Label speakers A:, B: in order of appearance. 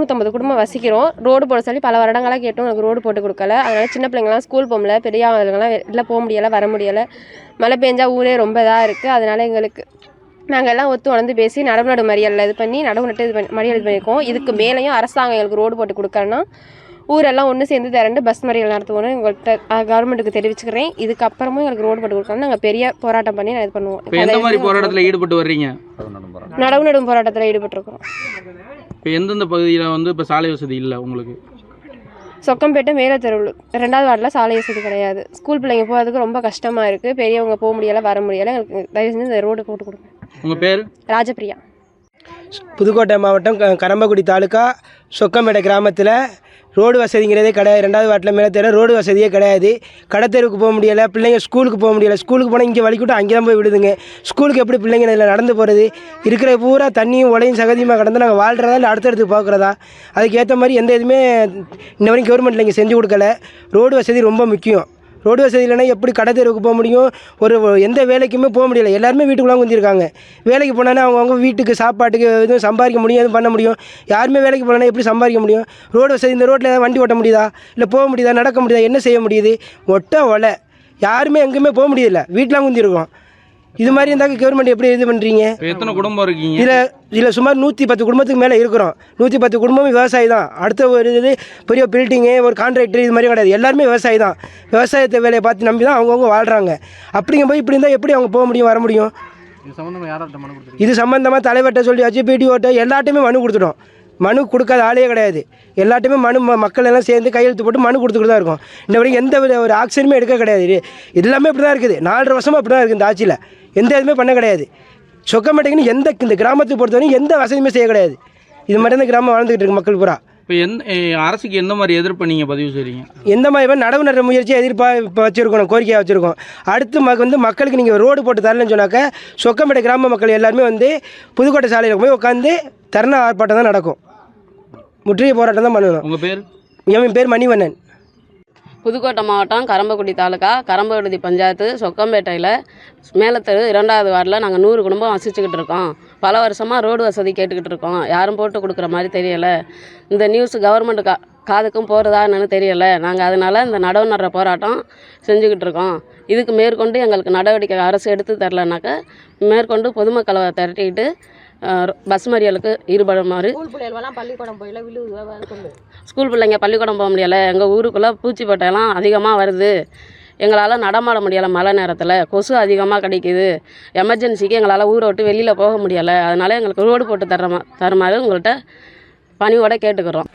A: 250 குடும்பம் வசிக்கிறோம். ரோடு போட சொல்லி பல வருடங்களாக கேட்டோம், எனக்கு ரோடு போட்டு கொடுக்கல. அதனால் சின்ன பிள்ளைங்களாம் ஸ்கூல் போகல, பெரிய ஆளுங்களாம் வெளில போக முடியலை, வர முடியலை. மழை பெஞ்சா ஊரே ரொம்ப இதாக இருக்குது. அதனால் எங்களுக்கு நாங்கள் எல்லாம் ஒத்து உணர்ந்து பேசி நடவு மறியலில் இது பண்ணி நடவு நட்டு மறியல் இது பண்ணியிருக்கோம். இதுக்கு மேலேயும் அரசாங்கம் எங்களுக்கு ரோடு போட்டு கொடுக்கலன்னா ஊரெல்லாம் ஒன்று சேர்ந்து திரண்டு பஸ் மறியல் நடத்துவோன்னு எங்கள்கிட்ட கவர்மெண்ட்டுக்கு தெரிவிச்சுக்கிறேன். இதுக்கப்புறமும் எங்களுக்கு ரோடு போட்டு கொடுக்கணும். நாங்கள் பெரிய போராட்டம் பண்ணி இது பண்ணுவோம்.
B: எந்த மாதிரி போராட்டத்தில் ஈடுபட்டு வர்றீங்க?
A: நடவு நடும் போராட்டத்தில் ஈடுபட்டுருக்கிறோம்.
B: இப்போ எந்தெந்த பகுதியில் இப்போ சாலை வசதி இல்லை உங்களுக்கு?
A: சொக்கம்பேட்டை மேலே தெருவில் 2வது வார்டில் சாலை வசதி கிடையாது. ஸ்கூல் பிள்ளைங்க போகிறதுக்கு ரொம்ப கஷ்டமாக இருக்குது. பெரியவங்க போக முடியலை, வர முடியலை. எங்களுக்கு தயவு செஞ்சு இந்த ரோடு போட்டு கொடுங்க.
B: உங்கள் பேர்?
A: ராஜபிரியா.
C: புதுக்கோட்டை மாவட்டம் கரம்பக்குடி தாலுக்கா சொக்கம்பேட்டை கிராமத்தில் ரோடு வசதிங்கிறதே கிடையாது. 2வது வார்டில் மேலே தெரு ரோடு வசதியே கிடையாது. கடத்தெருவுக்கு போக முடியலை, பிள்ளைங்க ஸ்கூலுக்கு போக முடியலை. ஸ்கூலுக்கு போனால் இங்கே வலிக்கூட்டம் அங்கே தான் போய் விடுதுங்க. ஸ்கூலுக்கு எப்படி பிள்ளைங்க இதில் நடந்து போகிறது? இருக்கிற பூரா தண்ணியும் உலையும் சகதியுமாக கடந்து நாங்கள் வாழ்கிறதா இல்லை அடுத்தடுத்து பார்க்குறதா? அதுக்கு ஏற்ற மாதிரி எந்த இதுவுமே இன்ன வரைக்கும் கவர்மெண்ட்டில் இங்கே செஞ்சு கொடுக்கல. ரோடு வசதி ரொம்ப முக்கியம். ரோடு வசதி இல்லைன்னா எப்படி கடத்தெருவுக்கு போக முடியும்? எந்த வேலைக்குமே போக முடியலை. எல்லாருமே வீட்டுக்குள்ளே குந்திருக்காங்க. வேலைக்கு போனாலே அவங்க வீட்டுக்கு சாப்பாட்டுக்கு எதுவும் சம்பாதிக்க முடியும், எதுவும் பண்ண முடியும். யாருமே வேலைக்கு போனா எப்படி சம்பாதிக்க முடியும்? ரோடு வசதி இந்த ரோட்டில் ஏதாவது வண்டி ஓட்ட முடியுதா? இல்லை போக முடியுதா? நடக்க முடியுதா? என்ன செய்ய முடியுது? ஒலை யாருமே எங்கேயுமே போக முடியல, வீட்டிலாம் குந்திருக்கோம். இது மாதிரி இருந்தாக்க கவர்மெண்ட் எப்படி இது பண்ணுறீங்க?
B: எத்தனை குடும்பம் இருக்கீங்க?
C: இதில் சுமார் 110 குடும்பத்துக்கு மேலே இருக்கிறோம். 110 குடும்பமும் விவசாயி தான். அடுத்த ஒரு இது பெரிய பில்டிங்கு, ஒரு கான்ட்ராக்டர் இது மாதிரி கிடையாது. எல்லாருமே விவசாயி தான். விவசாயத்தை வேலையை பார்த்து நம்பி தான் அவங்கவுங்க வாழ்கிறாங்க. அப்படிங்கும்போது இப்படி இருந்தால் எப்படி அவங்க போக முடியும், வர முடியும்? இது சம்மந்தமாக தலைவர்கிட்ட சொல்லியாச்சு, பிடிஓட்ட எல்லாத்தையுமே மனு கொடுத்துட்டோம். மனு கொடுக்காத ஆளே கிடையாது. எல்லாத்தையுமே மக்கள் எல்லாம் சேர்ந்து கையெழுத்து போட்டு மனு கொடுத்துக்கிட்டு தான் இருக்கும். இந்த வரைக்கும் எந்த ஒரு ஆக்ஷனுமே எடுக்க கிடையாது. எல்லாமே இப்படி தான் இருக்குது. 4.5 வருஷமாக அப்படி தான் இருக்குது. இந்த ஆட்சியில் எந்த இதுவுமே பண்ண கிடையாது. சொக்கம்பேட்டைக்குன்னு இந்த கிராமத்தை பொறுத்தவரைக்கும் எந்த வசதியுமே செய்ய கிடையாது. இது மாதிரி இந்த கிராமம் வாழ்ந்துக்கிட்டு இருக்கு மக்கள் பூரா.
B: இப்போ அரசுக்கு எந்த மாதிரி எதிர்ப்பு நீங்கள் பதிவு செய்கிறீங்க?
C: எந்த மாதிரி நடவு நடுற முயற்சியை இப்போ வச்சுருக்கோம், கோரிக்கையாக வச்சுருக்கோம். அடுத்து மக்களுக்கு நீங்கள் ரோடு போட்டு தரலன்னு சொன்னாக்க சொக்கம்பேட்டை கிராம மக்கள் எல்லாருமே புதுக்கோட்டை சாலையில் போய் உட்காந்து தர்ணா ஆர்ப்பாட்டம் தான் நடக்கும். முற்றுகை போராட்டம் தான் பண்ணணும்.
B: உங்கள் பேர்?
C: என் பேர் மணிவண்ணன்.
D: புதுக்கோட்டை மாவட்டம் கரம்பக்குடி தாலுக்கா கரம்பக்குடி பஞ்சாயத்து சொக்கம்பேட்டையில் மேலத்தெரு 2வது வார்டில் நாங்கள் 100 குடும்பம் வசிச்சுக்கிட்டு இருக்கோம். பல வருஷமாக ரோடு வசதி கேட்டுக்கிட்டு இருக்கோம். யாரும் போட்டு கொடுக்குற மாதிரி தெரியலை. இந்த நியூஸ் கவர்மெண்ட்டு காதுக்கும் போகிறதா என்னன்னு தெரியலை. நாங்கள் அதனால் இந்த நடவு நடுற போராட்டம் செஞ்சுக்கிட்டு இருக்கோம். இதுக்கு மேற்கொண்டு எங்களுக்கு நடவடிக்கை அரசு எடுத்து தரலனாக்க மேற்கொண்டு பொதுமக்களை திரட்டிக்கிட்டு பஸ் மறியலுக்கு ஈடுபடுமாறு. ஸ்கூல் பிள்ளைங்க பள்ளிக்கூடம் போக முடியலை. எங்கள் ஊருக்குள்ளே பூச்சிப்பட்டையெல்லாம் அதிகமாக வருது. எங்களால் நடமாட முடியலை. மழை நேரத்தில் கொசு அதிகமாக கிடைக்குது. எமர்ஜென்சிக்கு எங்களால் ஊரை விட்டு வெளியில் போக முடியலை. அதனால் எங்களுக்கு ரோடு போட்டு தருமாறு உங்கள்கிட்ட பணிவோடு கேட்டுக்கிறோம்.